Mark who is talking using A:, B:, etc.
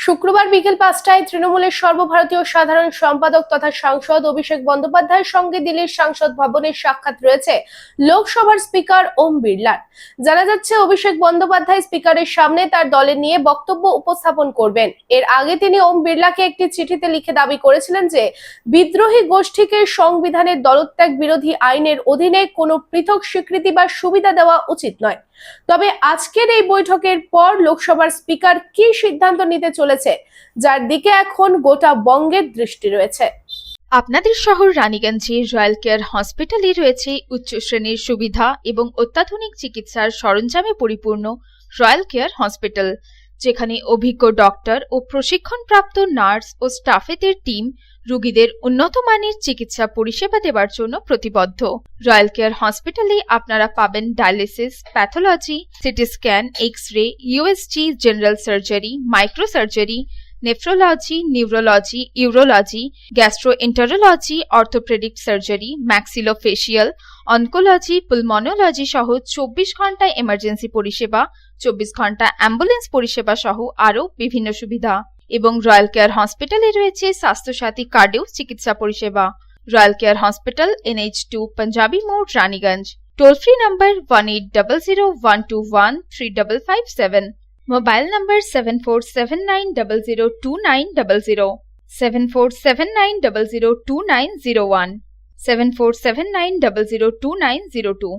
A: শুক্রবার বিকেল 5টায় তৃণমূলের সর্বভারতীয় সাধারণ সম্পাদক তথা সাংসদ অভিষেক বন্দ্যোপাধ্যায়ের সঙ্গে দিল্লির সংসদ ভবনে সাক্ষাৎ রয়েছে লোকসভার স্পিকার ওম বিড়লার। জানা যাচ্ছে, অভিষেক বন্দ্যোপাধ্যায় স্পিকারের সামনে তার দলের নিয়ে বক্তব্য উপস্থাপন করবেন। এর আগে তিনি ওম বিড়লাকে একটি চিঠিতে লিখে দাবি করেছিলেন যে বিদ্রোহী গোষ্ঠীকে সংবিধানের দলত্যাগ বিরোধী আইনের অধীনে কোনো পৃথক স্বীকৃতি বা সুবিধা দেওয়া উচিত নয়। তবে আজকের এই বৈঠকের পর লোকসভার স্পিকার কি সিদ্ধান্ত নিতে চলেছে, যার দিকে এখন গোটা বঙ্গের দৃষ্টি রয়েছে।
B: আপনাদের শহর রানীগঞ্জে রয়্যাল কেয়ার হসপিটালে রয়েছে উচ্চ শ্রেণীর সুবিধা এবং অত্যাধুনিক চিকিৎসার সরঞ্জামে পরিপূর্ণ রয়্যাল কেয়ার হসপিটাল, যেখানে অভিজ্ঞ ডক্টর ও প্রশিক্ষণপ্রাপ্ত নার্স ও স্টাফেদের টিম রোগীদের উন্নত মানের চিকিৎসা পরিষেবা দেওয়ার জন্য প্রতিবদ্ধ। রয়্যাল কেয়ার হসপিটালে আপনারা পাবেন dialysis, pathology, CT scan, X-ray, USG, general surgery, micro surgery, nephrology, neurology, urology, gastroenterology, orthopaedic surgery, maxillofacial, oncology, pulmonology সহ 24 ঘন্টায় এমার্জেন্সি পরিষেবা, 24 ঘন্টা অ্যাম্বুলেন্স পরিষেবা সহ আরও বিভিন্ন সুবিধা। এবং রয়্যাল কেয়ার হসপিটালে রয়েছে স্বাস্থ্যসাথী কার্ডেও চিকিৎসা পরিষেবা। Royal care hospital, NH2 panjabi মোড়, Raniganj. Toll free number 180012135557। Mobile number 7479002900, 7479002901, 7479002902।